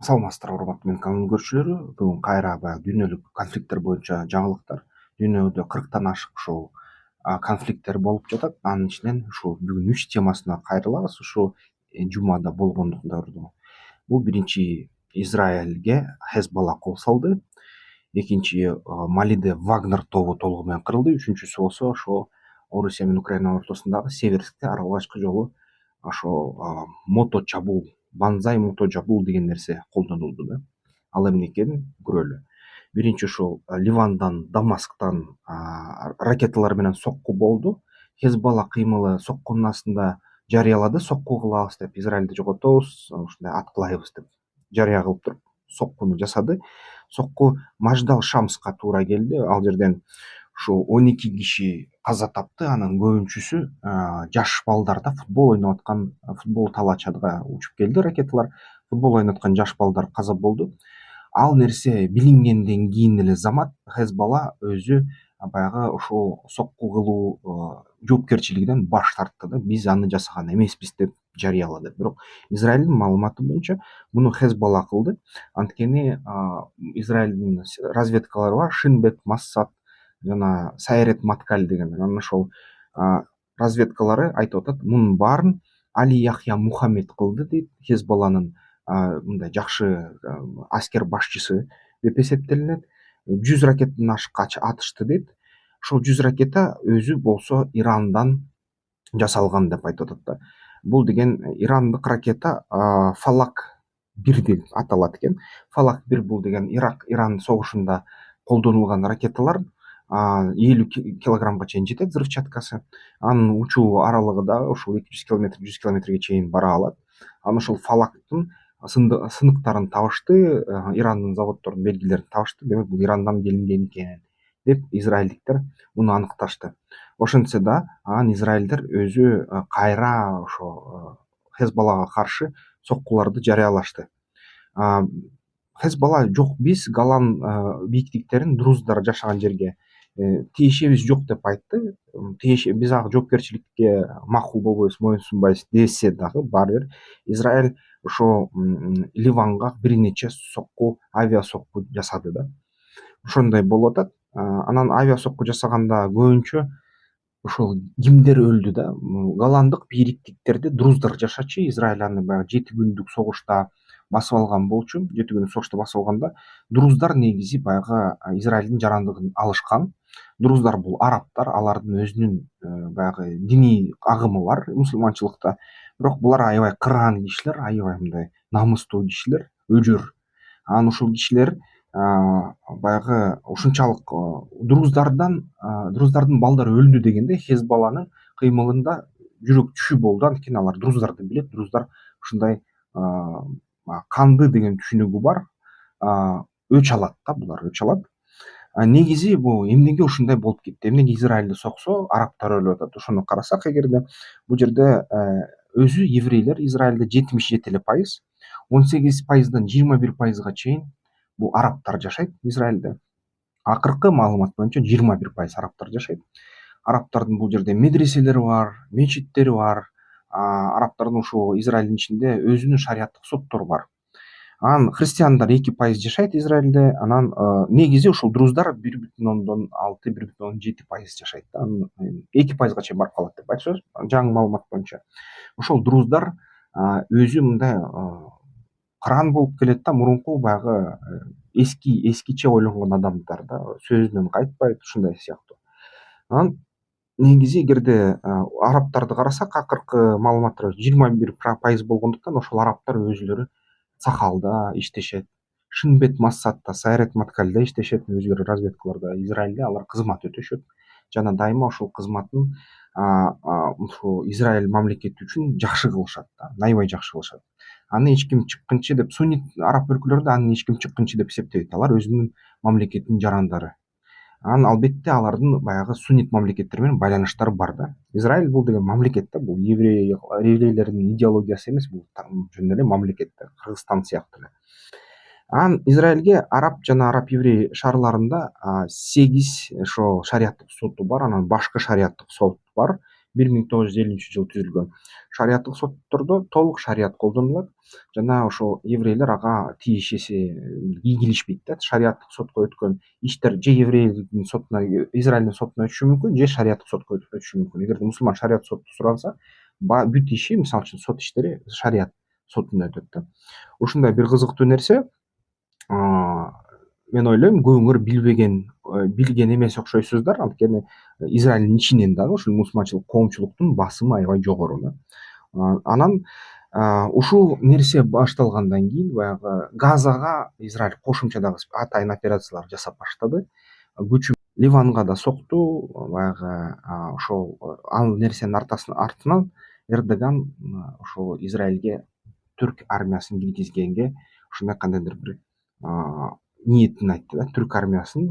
Саламатсыздарбы урматтуу менин каналымдын көрүүчүлөрү. Бүгүн кайра баягы дүйнөлүк конфликттер боюнча жаңылыктар. Дүйнөдө 40тан ашык ушул конфликттер болуп жатат. Анын ичинен ушул бүгүн 3 темасына кайрылабыз. Ушу жумада болгондуктан бул биринчи Израилге Хезбалла кол салды. Экинчи Малиде Вагнер тобу толугу менен кырылды. Үчүнчүсү болсо ошо Орусия менен Украина ортосундагы Северскте алгачкы жолу ошо мото чабуул, банзай мото чабуул деген нерсе колдонулду да. Ал эмне экенин көрөлү. Биринчи ушул Ливандан, Дамасктан ракеталар менен сокку болду. Хезбалла кыймылы соккунун астында жарыялады, сокку кылабыз деп, Израилди жоготобуз, ушундай аткылайбыз деп жарыя кылып туруп соккуну жасады. Сокку Маждал Шамска туура келди. Ал жерден ушу 12 киши каза тапты. Анын көбүнчүсү жаш балдар да, футбол ойноп аткан, футбол талачадга учуп келди ракеталар. Футбол ойноп аткан жаш балдар каза болду. Ал нерсе билингенден кийин эле замат Хезбалла өзү баягы ушул сокку кылуу жоопкерчилигинен баш тартты да. Биз аны жасаган эмеспиз деп жарыялады. Бирок Израилдин маалыматы боюнча муну Хезбалла кылды. Анткени Израилдин разведкалары бар, Шинбет, Массад жана Сайрет Маткаль деген. Анан ошол разведкалары айтып атат, мунун баарын Али Яхья Мухаммед кылды дейт. Хезбалланын мындай жакшы аскер башчысы деп эсептелинет. 100 ракетадан ашык атышты дейт. Ошол 100 ракета өзү болсо Ирандан жасалган деп айтып атат да. Бул деген ирандык ракета Фалак 1 деп аталат экен. Фалак 1 бул деген Иран согушунда колдонулган ракеталар, 50 килограммга чейин жетет взрывчаткасы. Анын учуу аралыгы да ушул 200 километр, 100 километрге чейин бара алат. Анан ошол Фалактын сыныктарын табышты, Ирандын заводдорунун белгилерин табышты. Демек бул Ирандан келинген экен деп израилдиктер муну аныкташты. Ошентсе да анан израилдер өзү кайра ошо Хезбаллага каршы соккуларды жарыялашты. Хезбалла жок, биз Голан бийиктиктерин друздар жашаган жерге тиешебиз жок деп айтты. Биз ага жоопкерчиликке макул болбойбуз, моюнсунбайбыз десе дагы баары бир Израиль ошо Ливанга бир нече сокку, авиа сокку жасады да. Ошондой болуп атат. Анан авиа сокку жасаганда көбүнчө ошол кимдер өлдү да? Голландык бийиктиктерде друздар жашачу. Израиль аны баягы 7 күндүк согушта басып алган болчу. 7 күндүк согушта басып алганда друздар негизи баягы Израилдин жарандыгын алышкан. Друздар бул арабтар, алардын өзүнүн баягы диний агымы бар мусулманчылыкта. Бирок булар аябай кыраан кишилер, аябай мындай намыстуу кишилер, өжөр. Анан ушул кишилер баягы ушунчалык друздардын балдары өлдү дегенде Хезбалланын кыймылында жүрөк түшүү болду. Анткени алар друздарды билет. Друздар ушундай канды деген түшүнүгү бар. Өч алат да, булар өч алат. Негизи бул эмнеге ушундай болуп кетти? Эмнеге Израилди соксо арабтар өлүп атат? Ошону карасак, эгерде бул жерде өзү еврейлер Израилде 77%, 18%дан 21%га чейин бул арабтар жашайт Израилде. Акыркы маалымат боюнча 21% арабтар жашайт. Арабтардын бул жерде медреселери бар, мечиттери бар. Арабтардын ушул Израилдин ичинде өзүнүн шариаттык соттору бар. Анан христиандар 2% жашайт Израилде. Анан негизи ушул друздар 1,6, 1,7% жашайт да. 2%га чейин барып калат деп айтышат жаңы маалымат боюнча. Ошол друздар өзү мындай кыраан болуп келет да, мурунку баягы эскиче ойлонгон адамдар да, сөзүнөн кайтпайт, ушундай сыяктуу. Анан негизи эгерде арабтарды карасак, акыркы маалыматтар 21% болгондуктан ошол арабтар өзүлөрү Сахалда иштешет, Шинбет, Массадта, Сайрет Маткальда иштешет, өзгөрө разведкаларда Израилде алар кызмат өтөшөт жана дайыма ошол кызматын ушул Израиль мамлекети үчүн жакшы кылышат да, аябай жакшы кылышат. Аны эч ким чыккынчы деп, суннит араб өлкөлөрүндө аны эч ким чыккынчы деп эсептебейт. Алар өзүнүн мамлекетинин жарандары. Анан албетте алардын баягы суннит мамлекеттер менен байланыштары бар да. Израиль бул деген мамлекет да, бул еврейлердин идеологиясы эмес, бул жөн эле мамлекет да, Кыргызстан сыяктуу эле. Анан Израилге араб жана араб еврей шаарларында 8 ошо шариаттык соту бар, анан башкы шариаттык сот бар. 1950 жылы түзүлгөн. Шариаттык соттордо толук шарият колдонулат жана ошол еврейлер ага тиешеси ийгилишпейт да. Шариаттык сотко өткөн иштер же еврейлердин сотуна, Израилдин сотуна өтүшү мүмкүн, же шариаттык сотко өтүшү мүмкүн. Эгерде мусулман шарият соту суранса, бүт иши, мисалы үчүн, сот иштери шарият сотунда өтөт да. Ушундай бир кызыктуу нерсе, мен ойлойм көбүңөр билген эмес окшойсуздар, анткени Израилдин ичинен дагы ушул мусулманчылык коомчулуктун басымы аябай жогору да. Анан ушул нерсе башталгандан кийин баягы Газага Израиль кошумча дагы атайын операциялар жасап баштады. Көчүп Ливанга да сокту. Баягы ошол ал нерсенин артынан Эрдоган ошол Израилге түрк армиясын киргизгенге ушундай кандайдыр бир ниетин айтты да. Түрк армиясын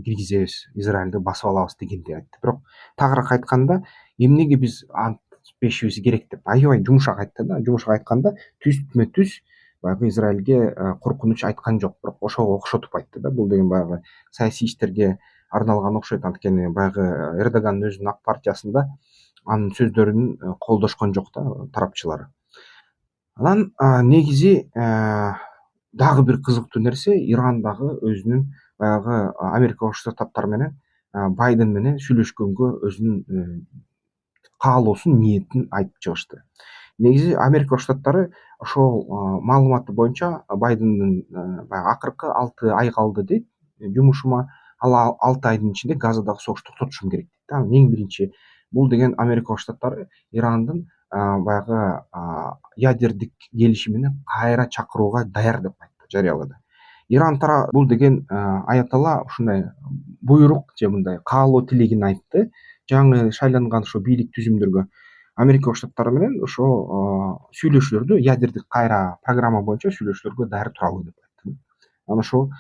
киргизебиз, Израилди басып алабыз дегендей айтты. Бирок тагыраак айтканда, эмнеге биз ант түзбешибиз керек деп аябай жумшак айтты да. Жумшак айтканда түзмө түз баягы Израилге коркунуч айткан жок, бирок ошого окшотуп айтты да. Бул деген баягы саясий иштерге арналган окшойт, анткени баягы Эрдогандын өзүнүн ак партиясында анын сөздөрүн колдошкон жок да тарапчылары. Анан негизи дагы бир кызыктуу нерсе, Иран дагы өзүнүн баягы Америка Коошун Штаттары менен Байден менен сүйлөшкөнгө өзүнүн каалоосун, ниетин айтып чыгышты. Негизи Америка Коошун Штаттары ошол маалыматы боюнча Байдендин баягы акыркы 6 ай калды дейт жумушума. Ал 6 айдын ичинде Газадагы согушту токтотушум керек дейт. Анан эң биринчи бул деген Америка Коошун Штаттары Ирандын баягы ядердик келишимине кайра чакырууга даяр деп айтты, жарыялады. Иран тарабы бул деген аятолла ушундай буйрук же мындай каалоо тилегин айтты жаңы шайланган ошо бийлик түзүмдөргө Америка Коошун Штаттары менен ошо сүйлөшүүлөрдү, ядердик кайра программа боюнча сүйлөшүүлөргө даяр туралы деп айтты. Анан ошол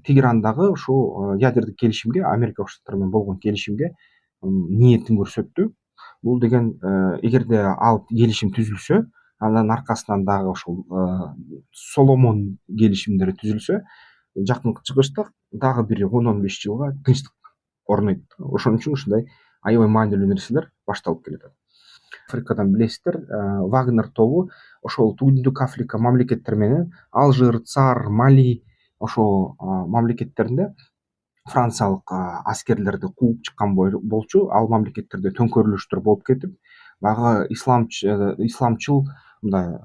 Тегерандагы ушул ядердик келишимге, Америка Коошун Штаттары менен болгон келишимге ниетин көрсөттү. Бул деген эгерде ал келишим түзүлсө, анын аркасынан дагы ошол Соломон келишимдери түзүлсө, жакын чыгышта дагы бир 10-15 жылга тынчтык орнойт. Ошон үчүн ушундай аябай маанилүү нерселер башталып келатат. Африкадан билесиздер, Вагнер тобу ошол Түндүк Африка мамлекеттери менен Алжир, ЦАР, Мали ошол мамлекеттеринде франциялык аскерлерди кууп чыккан болчу. Ал мамлекеттерде төңкөрүлүштөр болуп кетип, баягы исламчыл мындай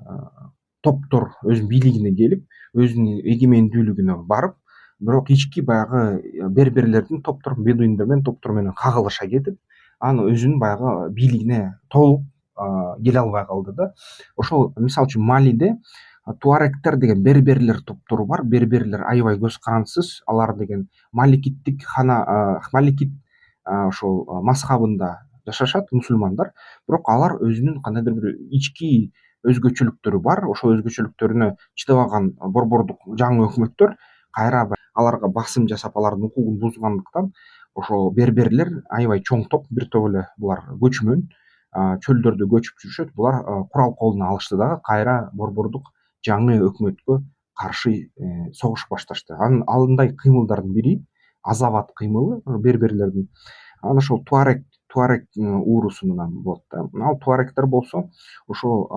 топтор өз бийлигине келип, өзүнүн эгемендүүлүгүнө барып, бирок ички баягы берберлердин топтор, бедуиндер менен топтор менен кагылыша кетип, анын өзүнүн баягы бийлигине толук келе албай калды да. Ошол мисалы үчүн Малиде туарегтер деген берберлер топтору бар. Берберлер аябай көз карандысыз. Алар деген маликиттик маликит ошол мазхабында жашашат мусулмандар, бирок алар өзүнүн кандайдыр бир ички өзгөчөлүктөрү бар. Ошол өзгөчөлүктөрүнө чыдабаган борбордук жаңы өкмөттөр кайра аларга басым жасап, алардын укугун бузгандыктан ошол берберлер аябай чоң топ, бир топ эле булар көчмөн чөлдөрдө көчүп жүрүшөт. Булар курал колуна алышты дагы кайра борбордук жаңы өкмөткө каршы согуш башташты. Андай кыймылдардын бири Азават кыймылы берберлердин. Анан ошол туарек уурусунан болот да. Ал туаректер болсо ошол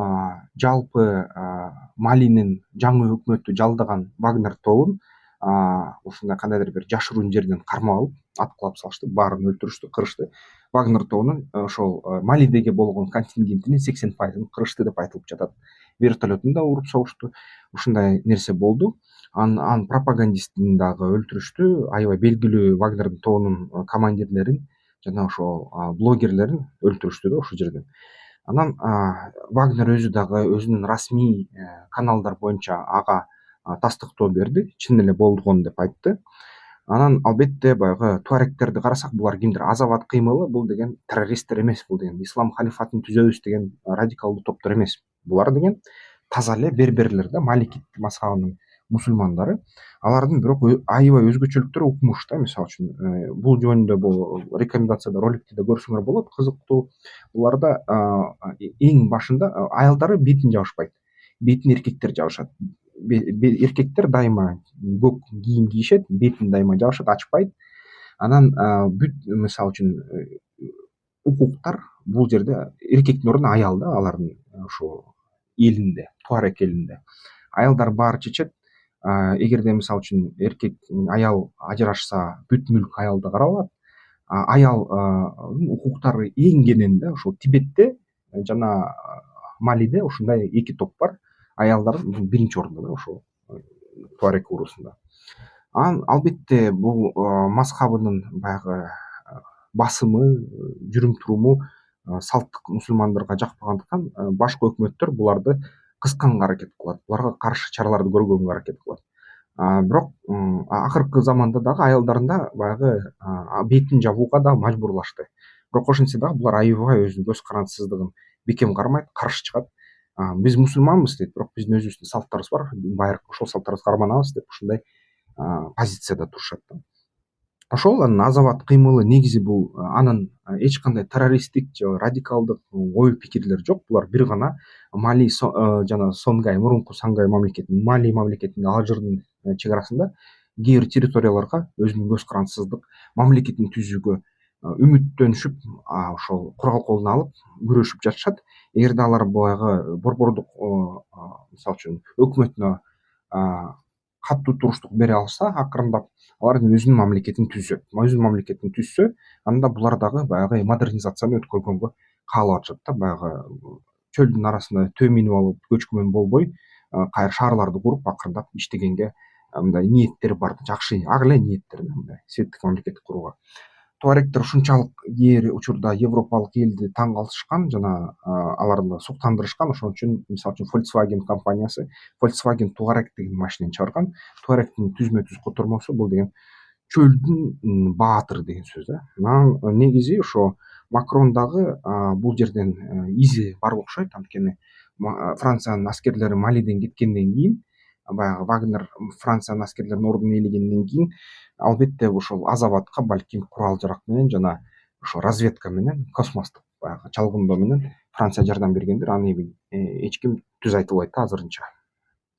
жалпы Малинин жаңы өкмөттү жалдаган Вагнер тобун ушундай кандайдыр бир жашыруун жерден кармап алып, аткылап салышты, баарын өлтүрүштү, кырышты. Вагнер тобунун ошол Малидеги болгон контингентинин 80% кырышты деп айтылып жатат. Вертолетун да уруп согушту. Ушундай нерсе болду. Анын пропагандистин дагы өлтүрүштү. Аябай белгилүү Вагнердин тобунун командирлерин жана ошол блогерлерин өлтүрүштү да ошол жерден. Анан Вагнер өзү дагы өзүнүн расмий каналдар боюнча ага тастыктоо берди, чын эле болгон деп айтты. Анан албетте баягы туаректерди карасак, булар кимдир? Азават кыймылы бул деген террористтер эмес, бул деген ислам халифатын түзөбүз деген радикалдуу топтор эмес. Булар деген таза эле берберлер да, маликит мазхабынын мусулмандары. Алардын бирок аябай өзгөчөлүктөрү укмуш да. Мисалы үчүн бул жөнүндө бул рекомендацияда, роликти да көрсөңөр болот, кызыктуу. Буларда эң башында аялдары бетин жабышпайт. Бетин эркектер жабышат. Эркектер дайыма көк кийим кийишет, бетин дайыма жабышат, ачпайт. Анан бүт мисалы үчүн укуктар бул жерде эркектин ордуна аял да, алардын ошо элинде, туарек элинде аялдар баары чечет. Эгерде мисалы үчүн эркек аял ажырашса бүт мүлк аялда каралат. Аялдын укуктары эң кенен да ошол Тибетте жана Малиде ушундай эки топ бар. Аялдар биринчи орунда да ошол туарек уруусунда. Анан албетте бул мазхабынын баягы басымы, жүрүм туруму салттык мусулмандарга жакпагандыктан башкы өкмөттөр буларды кысканга аракет кылат, буларга каршы чараларды көргөнгө аракет кылат. Бирок акыркы заманда дагы аялдарын да баягы бетин жабууга да мажбурлашты. Бирок ошентсе дагы булар аябай өзүнүн көз карандысыздыгын бекем кармайт, каршы чыгат. Биз мусулманбыз дейт, бирок биздин өзүбүздүн салттарыбыз бар, байыркы ошол салттарыбызды карманабыз деп ушундай позицияда турушат да. Ошол анын Азамат кыймылы негизи бул анын эч кандай террористтик же радикалдык ой пикирлери жок. Булар бир гана Мали жана Сонгай, мурунку Сангай мамлекетинин, Мали мамлекетинин Алжирдин чек арасында кээ бир территорияларга өзүнүн көз карандысыздык мамлекетин түзүүгө үмүттөнүшүп, ошол курал колуна алып күрөшүп жатышат. Эгерде алар баягы борбордук мисалы үчүн өкмөтүнө катуу туруштук бере алса, акырындап алар өзүнүн мамлекетин түзөт. Өзүнүн мамлекетин түзсө, анда булар дагы баягы модернизацияны өткөргөнгө каалап атышат да, баягы чөлдүн арасында төө минип алып көчкүмөн болбой, кайра шаарларды куруп акырындап иштегенге мындай ниеттери бар, жакшы, ак эле ниеттер да, мындай светтик мамлекет курууга. Туарегдер ушунчалык кээ бир учурда европалык элди таң калтырышкан жана аларды суктандырышкан. Ошон үчүн мисалы үчүн Volkswagen компаниясы Volkswagen Touareg деген машинени чыгарган. Touaregдин түзмө түз котормосу бул деген чөлдүн баатыры деген сөз да. Анан негизи ошо Макрон дагы бул жерден изи бар окшойт, анткени Франциянын аскерлери Малиден кеткенден кийин, баягы Вагнер Франциянын аскерлеринин ордун ээлегенден кийин албетте ошол Азабатка балким курал жарак менен жана ошо разведка менен, космостук баягы чалгындоо менен Франция жардам бергендир. Аны эми эч ким түз айта албайт да азырынча.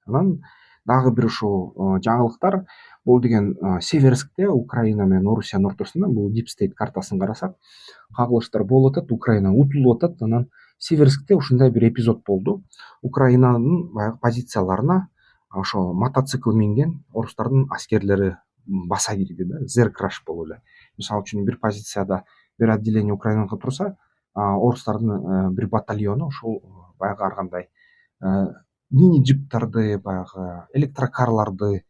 Анан дагы бир ушул жаңылыктар бул деген Северскте Украина менен Орусиянын ортосунда бул Deep State картасын карасак кагылыштар болуп атат, Украина утулуп атат. Анан Северскте ушундай бир эпизод болду. Украинанын баягы позицияларына ошо мотоцикл минген орустардын аскерлери баса кирди да, зеркраш болуп эле. Мисалы үчүн бир позицияда бир отделение Украинаныкы турса, орустардын бир батальону ошол баягы ар кандай мини джиптарды, баягы электрокарларды,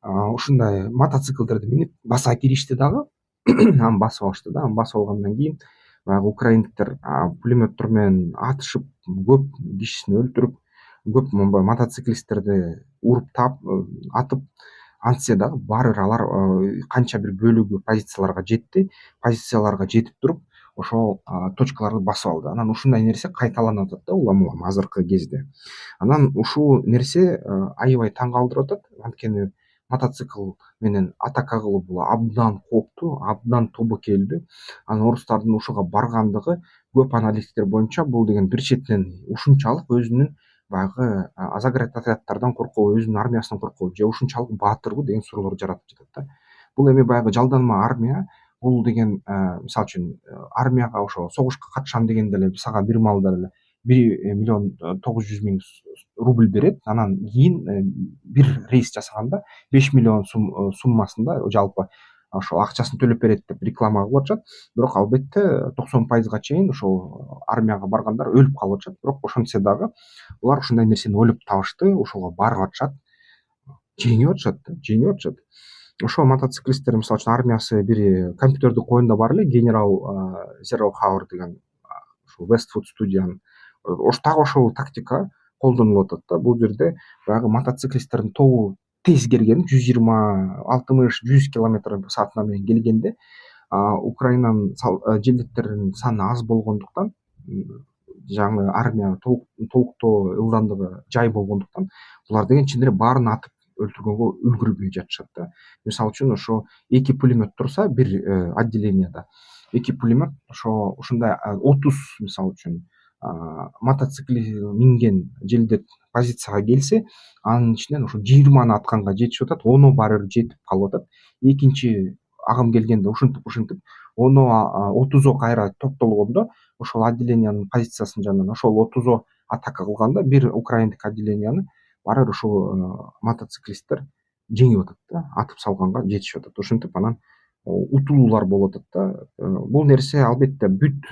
ушундай мотоциклдерди минип баса киришти дагы. Анан басып алышты да. Анан басып алгандан кийин баягы украиндиктер пулеметтер менен атышып, көп кишисин өлтүрүп, көп мотоциклисттерди уруп атып, антсе дагы баары бир алар канча бир бөлүгү позицияларга жетти. Позицияларга жетип туруп, ошол точкаларды басып алды. Анан ушундай нерсе кайталанып атат да улам азыркы кезде. Анан ушул нерсе аябай таң калтырып атат, анткени мотоцикл менен атака кылуу бул абдан кооптуу, абдан тобокелдүү. Анан орустардын ушуга баргандыгы көп аналитиктер боюнча бул деген бир четинен ушунчалык өзүнүн баягы заградотрядтардан коркобу, өзүнүн армиясынан коркобу же ушунчалык баатырбы деген суроолорду жаратып жатат да. Бул эми баягы жалданма армия. Бул деген мисалы үчүн армияга ошо согушка катышам дегенде эле сага бир маалда эле 1,9 миллион рубль берет. Анан кийин бир рейс жасаганда 5 миллион суммасында жалпы ошол акчасын төлөп берет деп реклама кылып атышат. Бирок албетте 90% чейин ошол армияга баргандар өлүп калып атышат. Бирок ошентсе дагы булар ушундай нерсени ойлоп табышты, ошого барып атышат, жеңип атышат да, жеңип атышат. Ошол мотоциклисттер мисалы үчүн армиясы бир компьютердин коюнда бар эле, генерал Zero Hour деген ушул Westwood студиянын. Дагы ошол тактика колдонулуп атат да. Бул жерде баягы мотоциклисттердин тобу тез келген, 120, 60, 100 км/саатына менен келгенде Украинанын желдеттеринин саны аз болгондуктан, жаңы армия толуктоо ылдамдыгы жай болгондуктан булар деген чын эле баарын атып өлтүргөнгө үлгүрбөй жатышат да. Мисалы үчүн ошо 2 пулемет турса бир отделенияда, 2 пулемет ошо ушундай 30 мисалы үчүн мотоцикл минген желдет позицияга келсе, анын ичинен ошо 20 атканга жетишип атат, 10 баары бир жетип калып атат. Экинчи агым келгенде ушинтип ону 30 кайра топтолгондо ошол отделениянын позициясын жанынан ошол 30 атака кылганда бир украиндик отделенияны баары бир ушул мотоциклисттер жеңип атат да, атып салганга жетишип атат. Ушинтип анан утулуулар болуп атат да. Бул нерсе албетте бүт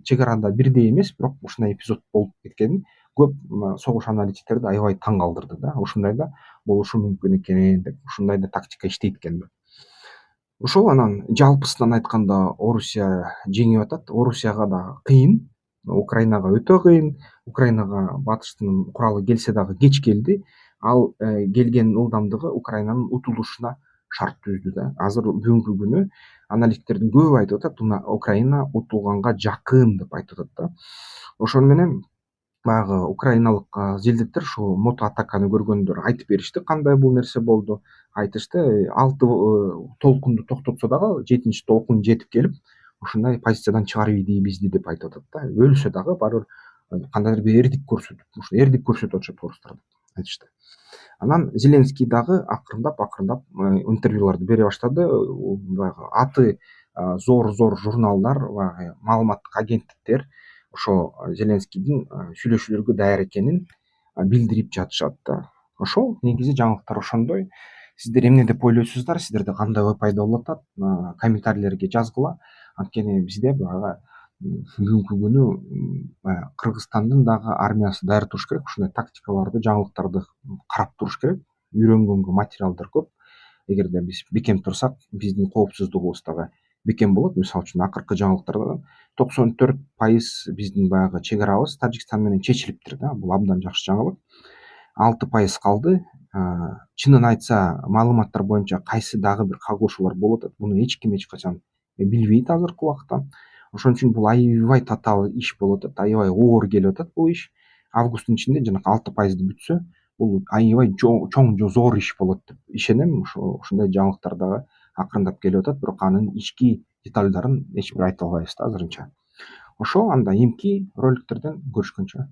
чек арада бирдей эмес, бирок ушундай эпизод болуп кеткени көп согуш аналитиктерди аябай таң калтырды да. Ушундай да болушу мүмкүн экен деп, ушундай да тактика иштейт экен деп. Ошол анан жалпысынан айтканда Орусия жеңип атат. Орусияга да кыйын, Украинага өтө кыйын. Украинага батыштын куралы келсе дагы кеч келди. Ал келген ылдамдыгы Украинанын утулушуна шарт түздү да. Азыр бүгүнкү күнү аналитиктердин көбү айтып атат, Украина утулганга жакын деп айтып атат да. Ошону менен баягы украиналык зилдеттер ушул мото атаканы көргөндөр айтып беришти, кандай бул нерсе болду. Айтышты, 6 толкунду токтотсо дагы 7 толкун жетип келип ушундай позициядан чыгарып ийдийбизди деп айтып атат да. Өлсө дагы барыбыр кандайдыр бир эрдик көрсөтүп, ушу эрдик көрсөтүп атышат орустар деп айтышты. Анан Зеленский дагы акырындап интервьюларды бере баштады. Баягы аты зор журналдар, баягы маалыматтык агенттиктер ошо Зеленскийдин сүйлөшүүлөргө даяр экенин билдирип жатышат да. Ошол негизи жаңылыктар ошондой. Сиздер эмне деп ойлойсуздар? Сиздерде кандай ой пайда болуп атат? Комментарийлерге жазгыла. Анткени бизде баягы бүгүнкү күнү Кыргызстандын дагы армиясы даяр туруш керек. Ушундай тактикаларды, жаңылыктарды карап туруш керек. Үйрөнгөнгө материалдар көп. Эгерде биз бекем турсак, биздин коопсуздугубуз дагы бекем болот. Мисалы үчүн акыркы жаңылыктарда 94% биздин баягы чек арабыз Тажикстан менен чечилиптир да. Бул абдан жакшы жаңылык. 6% калды. Чынын айтса, маалыматтар боюнча кайсы дагы бир кагылышуулар болуп атат. Муну эч ким эч качан билбейт азыркы убакта. Ошон үчүн бул аябай татаал иш болуп атат, аябай оор келип атат бул иш. Августтун ичинде жанакы 6% бүтсө, бул аябай чоң зор иш болот деп ишенем. Ушундай жаңылыктар дагы акырындап келип атат, бирок анын ички детальдарын эч бир айта албайбыз да азырынча. Ошол анда эмки роликтерден көрүшкөнчө.